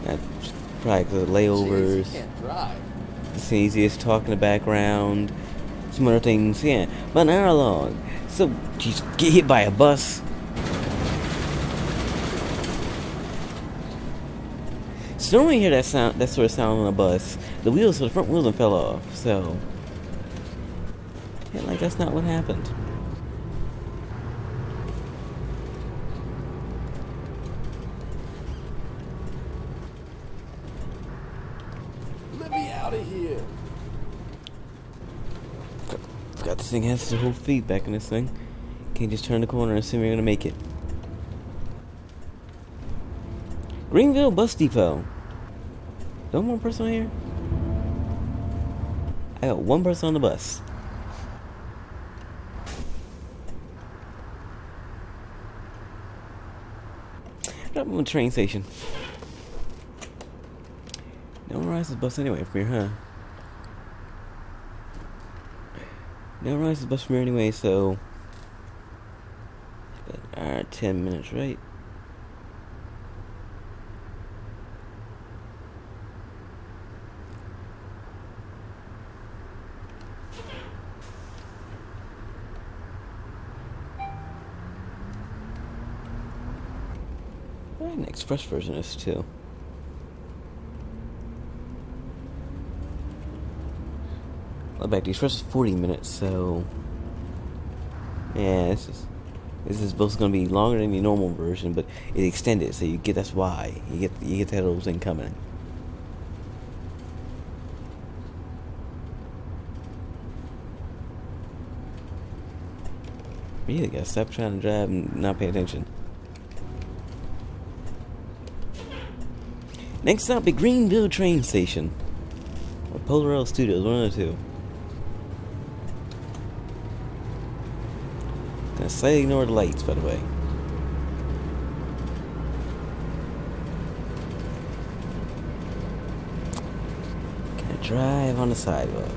That's probably because of layovers. Jeez, you can't drive. It's easiest talk in the background. Some other things, yeah. But an hour long. So, you just get hit by a bus. So normally you hear that sound, that sort of sound on a bus. The front wheels fell off. So, yeah, like that's not what happened. Let me out of here. Forgot this thing has to hold feedback in this thing. Can't just turn the corner and assume you're gonna make it. Greenville Bus Depot. No more person here? I got one person on the bus. Drop him at the train station. No one rides the bus anyway from here, huh? No one rides the bus from here anyway, so... 10 minutes, right? An express version is too. Well, back to express is 40 minutes, so yeah, this is both going to be longer than the normal version, but it extended, so that's why you get that whole thing coming. Really gotta stop trying to drive and not pay attention. Next stop at Greenville train station. Or Polaroid Studios, one of the two. Gonna slightly ignore the lights, by the way. Gonna drive on the sidewalk.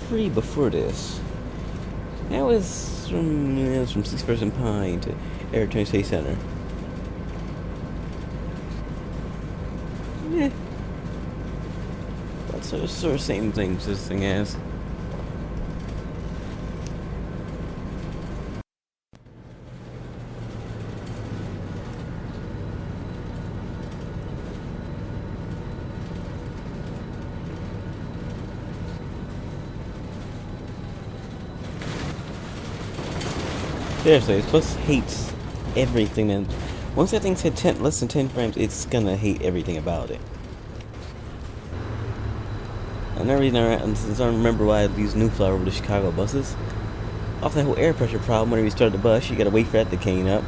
Three before this. That was from 6 Person Pine to Arrott Train State Center. Yeah. That's sort of same things this thing has. Seriously, this bus hates everything. And once that thing's hit less than 10 frames, it's gonna hate everything about it. I never remember why I use New Flower over the Chicago buses. Off that whole air pressure problem, whenever you start the bus, you gotta wait for that to cane up.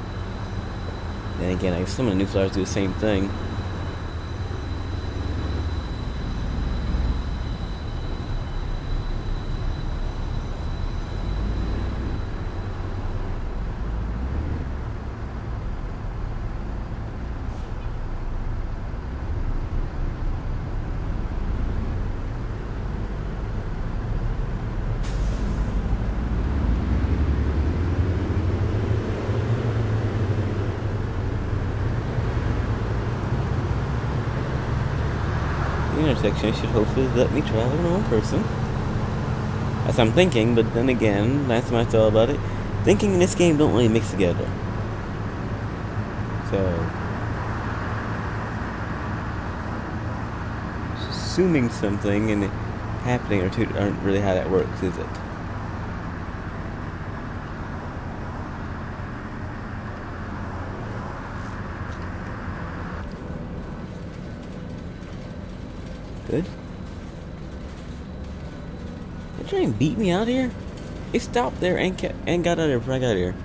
Then again, I guess some of the New Flowers do the same thing. intersection, it should hopefully let me travel in one person. That's what I'm thinking, but then again, last time I thought about it, thinking in this game don't really mix together. So, assuming something and it happening or two aren't really how that works, is it? Good. They're trying to beat me out here? It stopped there and got out of there before I got here.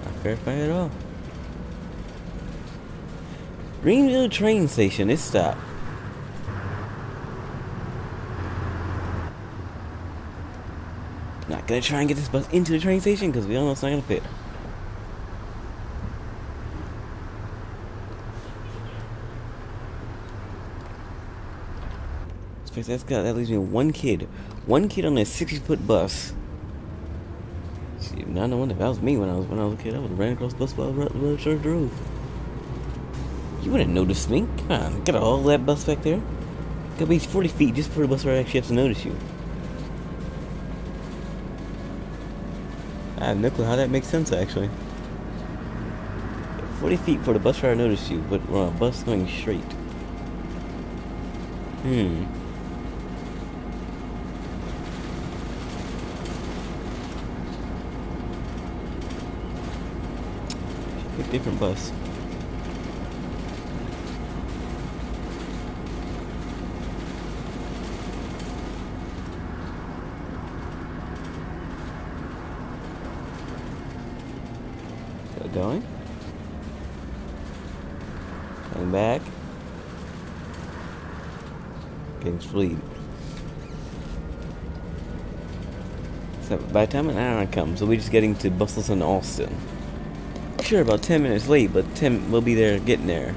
Not fair fight at all. Greenville train station, it stopped. Not gonna try and get this bus into the train station because we all know it's not gonna fit. That leaves me one kid on a 60-foot bus. See, not no wonder if that was me when I was a kid, I would have ran across the bus while I sure drove. You wouldn't notice me. Come on, got all that bus back there. Gotta be 40 feet just for the bus driver actually has to notice you. I have no clue how that makes sense actually. 40 feet for the bus driver to notice you, but we're on a bus going straight. Pick a different bus. Still going. Coming back. Getting speed. So by the time an hour comes, we'll be just getting to Bustleton, Austin. Sure, about 10 minutes late, but we'll be there, getting there.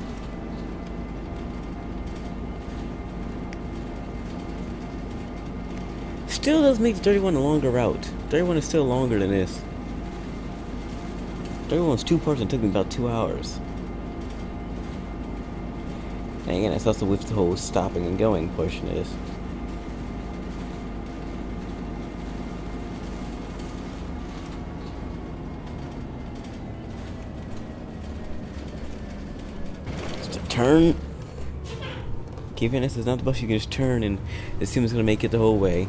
Still does make 31 a longer route. 31 is still longer than this. 31 was 2 parts and took me about 2 hours. And again, that's also with the whole stopping and going portion of this. Turn. Given this is not the bus you can just turn and assume it's gonna make it the whole way.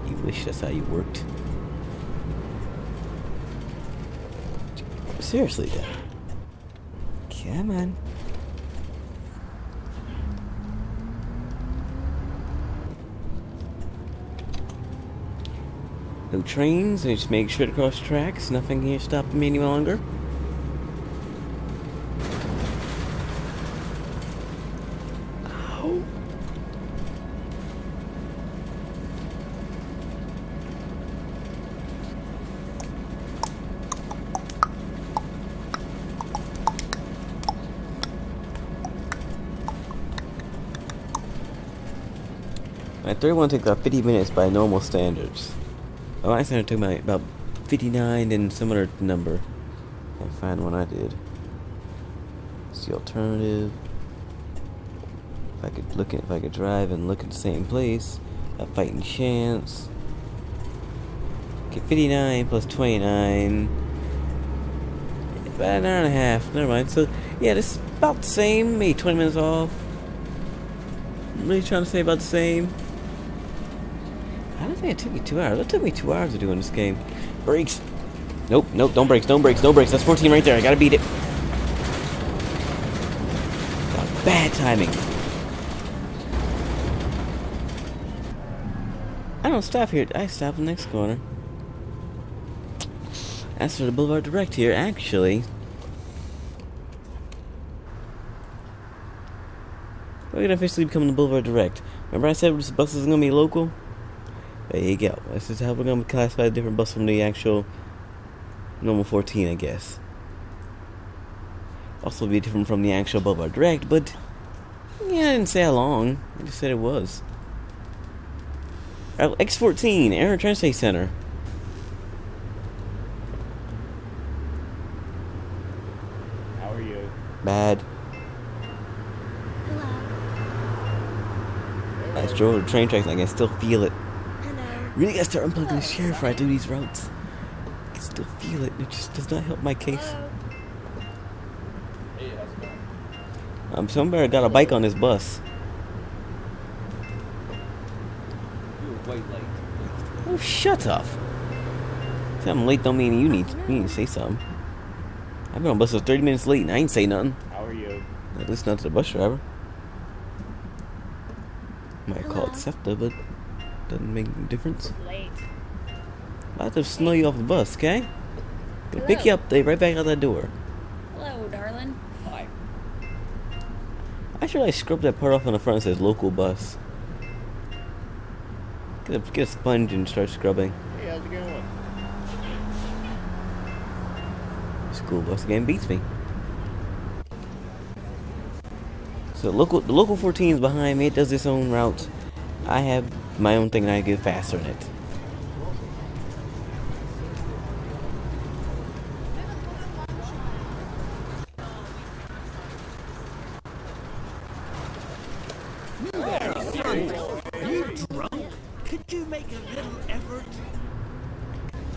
You wish that's how you worked. Seriously, though. Come on. No trains, I just make sure to cross tracks. Nothing here stopping me any longer. My 31 took about 50 minutes by normal standards. Oh, my standard took about 59 and some other number. Can't find one I did. It's the alternative. If I could drive and look at the same place, a fighting chance. Okay, 59 plus 29. About an hour and a half. Never mind. So yeah, this is about the same. Maybe 20 minutes off. I'm really trying to say about the same. I don't think it took me 2 hours. It took me 2 hours to do in this game. Brakes. Nope, don't brakes, no brakes, no brakes. That's 14 right there. I gotta beat it. Got bad timing. I don't stop here. I stop in the next corner. As for the Boulevard Direct here, actually, we're gonna officially become the Boulevard Direct. Remember I said this bus is gonna be local? There you go. This is how we're gonna classify a different bus from the actual normal 14, I guess. Also be different from the actual Boulevard Direct, but yeah, I didn't say how long. I just said it was. X14, Arrott Transit Center. How are you? Bad. drove the train tracks and I can still feel it. Hello. Really gotta start unplugging the share before I do these routes. I can still feel it. It just does not help my case. Hey, how's it going? Somebody got a bike on this bus. You were way late. Oh, shut up. See, I'm late don't mean you need to say something. I've been on bus for 30 minutes late and I ain't say nothing. How are you? At least not to the bus driver. Might call it SEPTA, but doesn't make any difference. Late. I'll have to snow you off the bus, okay? Gonna pick you up, right back out that door. Hello, darling. Hi. I should scrub that part off on the front that says local bus. Get a sponge and start scrubbing. Hey, how's it going? School bus again beats me. So the local 14 is behind me. It does its own route. I have my own thing and I get faster in it. Are you drunk? Could you make a little effort?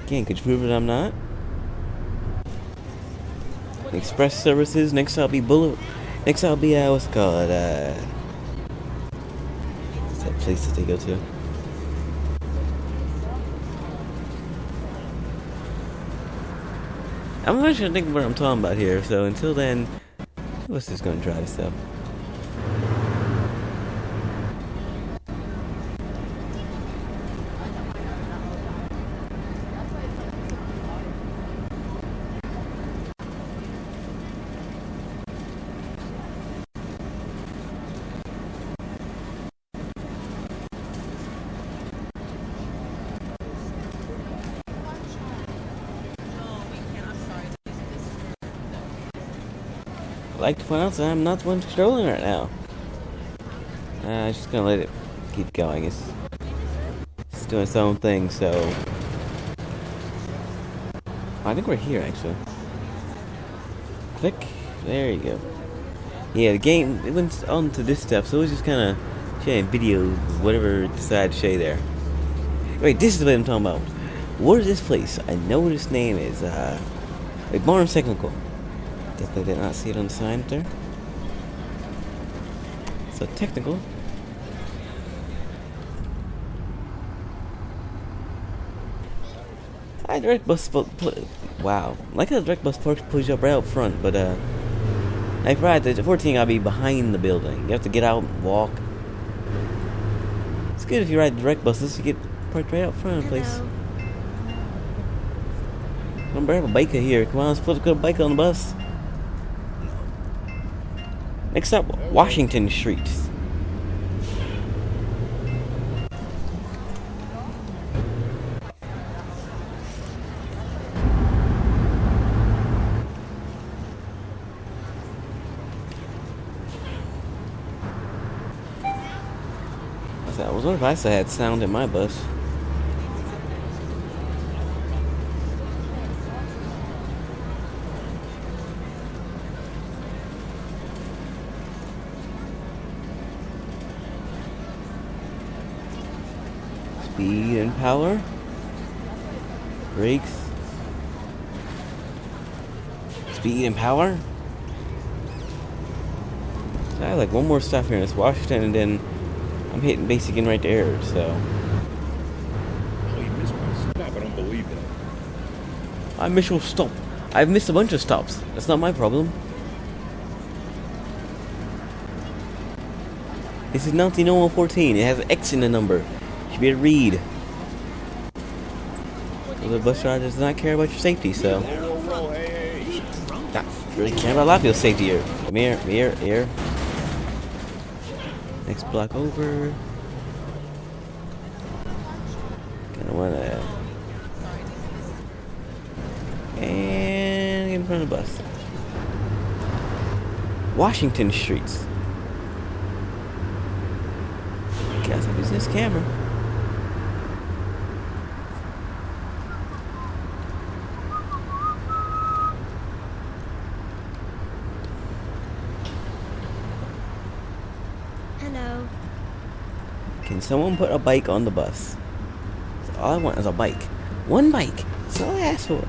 Again, could you prove that I'm not? Express services. Next I'll be Next I'll be what's it called? What's that place that they go to? I'm not trying to think of what I'm talking about here. So until then, who else is going to try this up? I'd like to point out that I'm not the one controlling right now. I'm just gonna let it keep going. It's doing its own thing, so I think we're here actually. Click. There you go. Yeah, the game it went on to this step, so it was just kind of showing videos, whatever it decided to show there. Wait, this is what I'm talking about. What is this place? I know what its name is. Wait, Barnes Technical. Definitely did not see it on the sign up there. So technical. Direct bus. Wow, like how the direct bus pulls you up right out front, but like right, the 14 gotta be behind the building. You have to get out and walk. It's good if you ride the direct buses. You get parked right out front of the place. Remember, I have a biker here. Come on, let's put a bike on the bus. Next up, Washington Street. I was wondering if I still had sound in my bus. Speed and power. Brakes. Speed and power. So I have like one more stop here in this Washington, and then I'm hitting basic in right there. So Oh, you missed my stop. I don't believe it. I missed your stop. I've missed a bunch of stops. That's not my problem. This is not the normal 14. It has an X in the number. You should be able to read. So the bus driver does not care about your safety, so. Whoa, hey. Not really care about a lot of people's safety here. Come here. Next block over. Gonna wanna. And get in front of the bus. Washington Streets. Guess I'm using this camera. Can someone put a bike on the bus? So all I want is a bike. One bike. That's all I ask for.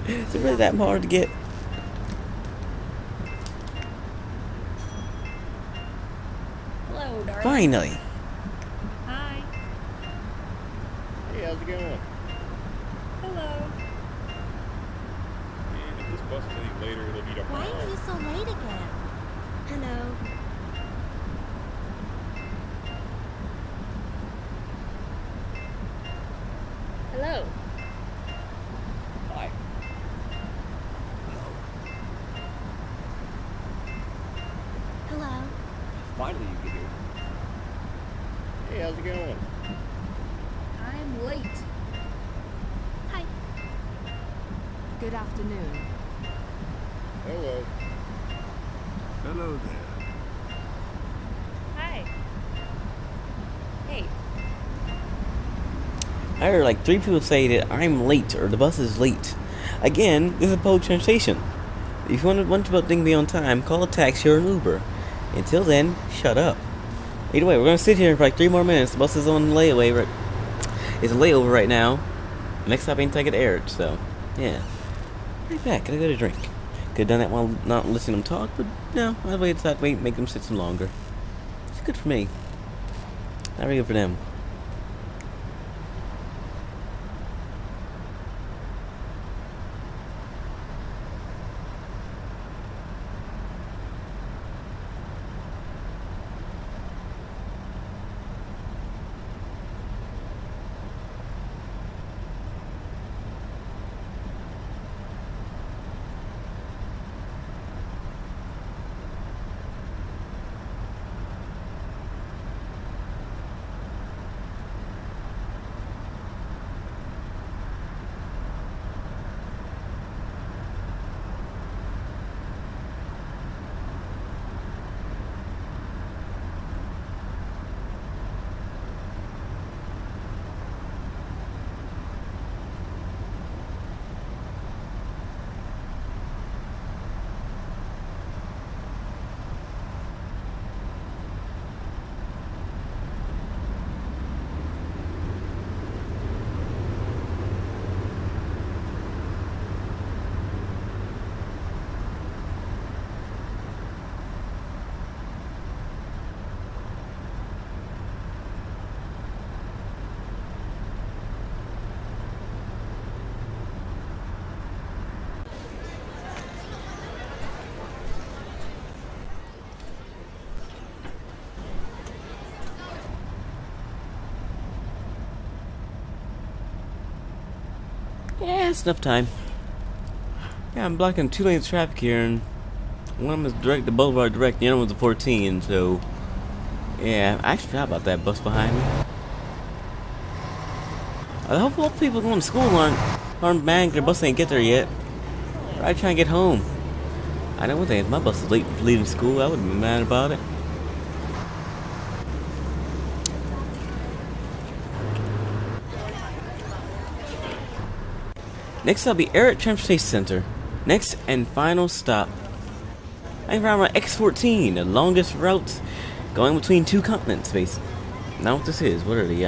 Is it really that hard to get? Hello, darling. Finally. Hi. Hey, how's it going? Hello. Man, if this bus is any later, it'll be Why are you so late again? Hello. Hello. Hi. Hello. Finally you get here. Hey, how's it going? I'm late. Hi. Good afternoon. Hello. Hello there. Hi. Hey. I heard like 3 people say that I'm late or the bus is late. Again, this is a public transportation. If you want to be on time, call a taxi or an Uber. Until then, shut up. Either way, we're gonna sit here for like 3 more minutes. The bus is on layaway. It's a layover right now. Next stop ain't taking Arrott, so yeah. Right back. Gotta get a drink. Could've done that while not listening to them talk, but no, I decided to wait, make them sit some longer. It's good for me. Not really good for them. Yeah, it's enough time. Yeah, I'm blocking 2 lanes of traffic here, and one of them is direct, the boulevard direct, the other one's the 14, so yeah, I actually forgot about that bus behind me. I hope people going to school aren't mad their bus ain't get there yet. I try and get home. I know one thing, if my bus is late for leaving school, I wouldn't be mad about it. Next I'll be Arrott Transportation Center. Next and final stop. I'm around my X14, the longest route going between 2 continents, basically. Now what this is? What are the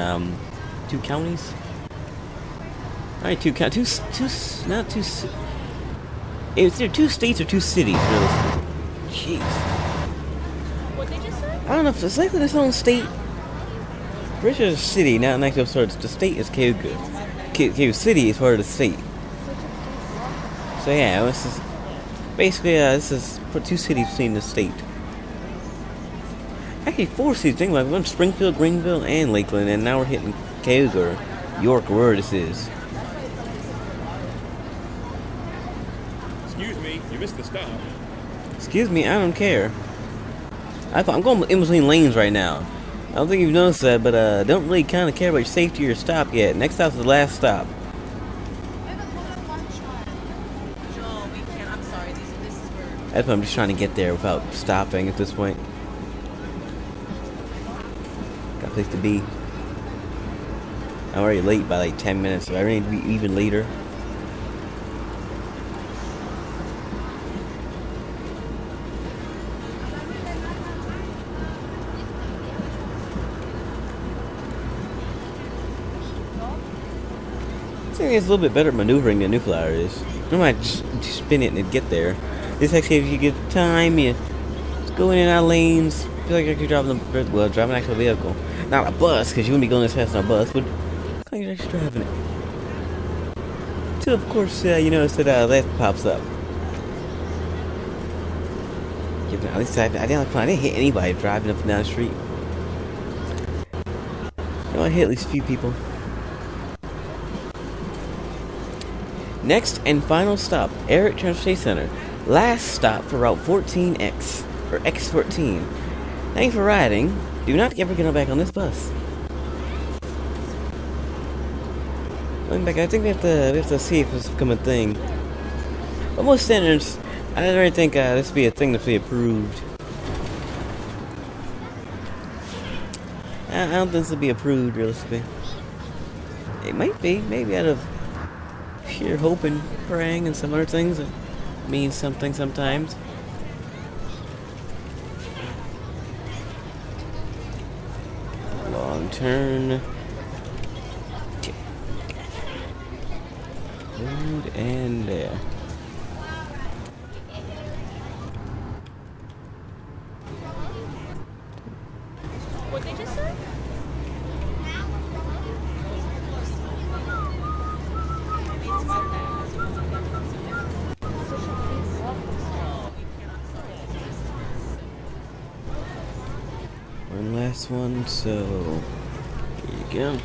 2 counties? Alright, two. It's either 2 states or 2 cities, really. Jeez. What did you say? I don't know if it's likely its own state. Pretty sure it's a city, not an actual sort. The state is Cayuga. Cayuga City is part of the state. So yeah, this is basically this is for 2 cities between the state. Actually 4 cities. Think about it. We're going to Springfield, Greenville, and Lakeland, and now we're hitting Cayuga, or York, wherever this is. Excuse me, you missed the stop. Excuse me, I don't care. I'm going in between lanes right now. I don't think you've noticed that, but don't really kind of care about your safety or your stop yet. Next stop's the last stop. Joel, we can't. I'm sorry. This is where. That's why I'm just trying to get there without stopping at this point. Got a place to be. I'm already late by like 10 minutes, so I really need to be even later. thing is a little bit better at maneuvering than New Flower is. I might just spin it and get there. This actually, if you get time, you just go in and out lanes. Feel like you're driving driving an actual vehicle, not a bus, because you wouldn't be going this fast on a bus, but like you're actually driving it. Till of course you notice that that pops up. At least I didn't hit anybody driving up and down the street. No, I hit at least a few people. Next and final stop, Arrott Transportation Center. Last stop for Route 14X, or X14. Thanks for riding. Do not ever get back on this bus. Going back, I think we have to see if this become a thing. But most standards, I don't really think this would be a thing to be approved. I don't think this will be approved realistically. It might be, maybe out of sheer hope and praying and some other things that means something sometimes. Long turn. Road and there. What they just said? One last one, so here you go.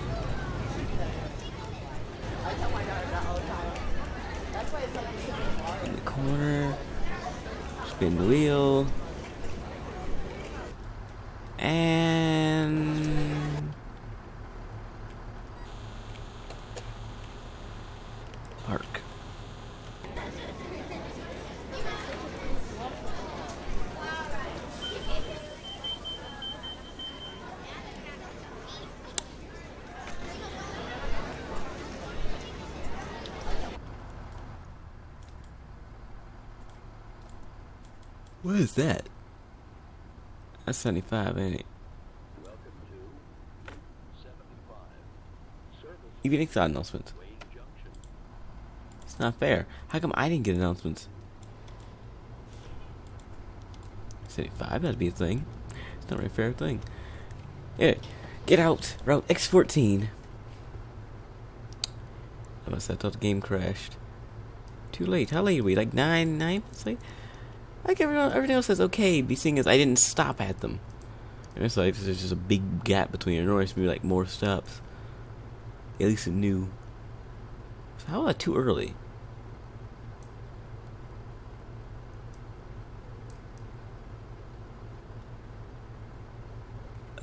In the corner, spin the wheel, and park. What is that? That's 75, ain't it? Even it's announcements. It's not fair. How come I didn't get announcements? 75, that'd be a thing. It's not a very fair thing. Yeah, get out. Route X14. I thought the game crashed. Too late. How late are we? Like 9 minutes late? Like everything else says okay, be seeing as I didn't stop at them. And it's like there's just a big gap between it. Normally it's maybe like more stops. At least it knew. So how was that too early?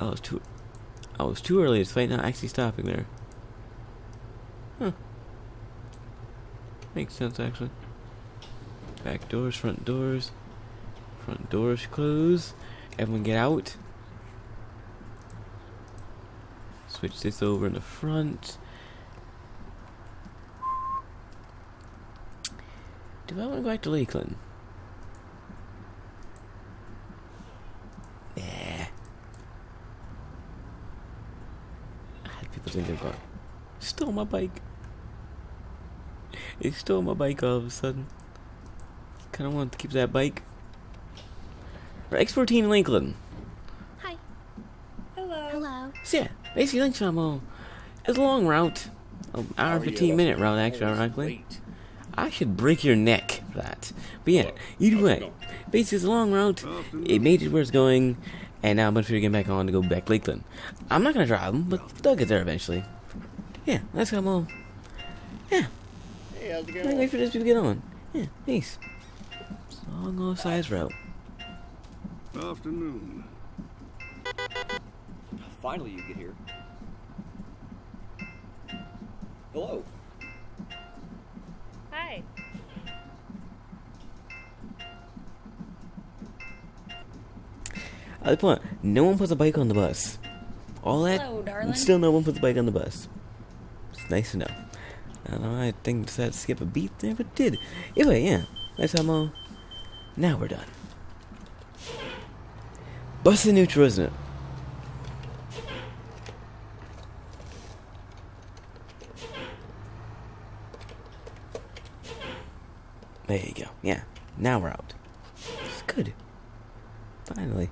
I was too early despite not actually stopping there. Huh. Makes sense actually. Back doors, front doors. Front doors close. Everyone get out. Switch this over in the front. Do I want to go back to Lakeland? Yeah. I had people think they're gone. Stole my bike. He stole my bike all of a sudden. Kind of wanted to keep that bike. X14 in Lakeland. Hi. Hello. Hello. So yeah, basically Lunchtime it's a long route. An hour and 15-minute route actually, ironically. I should break your neck for that. But yeah, either way. Basically it's a long route. It made it where it's going. And now I'm going to get back on to go back to Lakeland. I'm not going to drive them, but they'll get there eventually. Yeah, that's how I'm all. Yeah. Hey, how's it going? Wait for this to get on. Yeah, peace. It's a long old size route. Afternoon. Finally, you get here. Hello. Hi. At the point, no one puts a bike on the bus. All that, Hello, darling. and still no one puts a bike on the bus. It's nice to know. I don't know, I think decided to skip a beat there, but did. Anyway, yeah, that's how I'm all. Now we're done. Bus in neutral, isn't it? There you go. Yeah. Now we're out. It's good. Finally.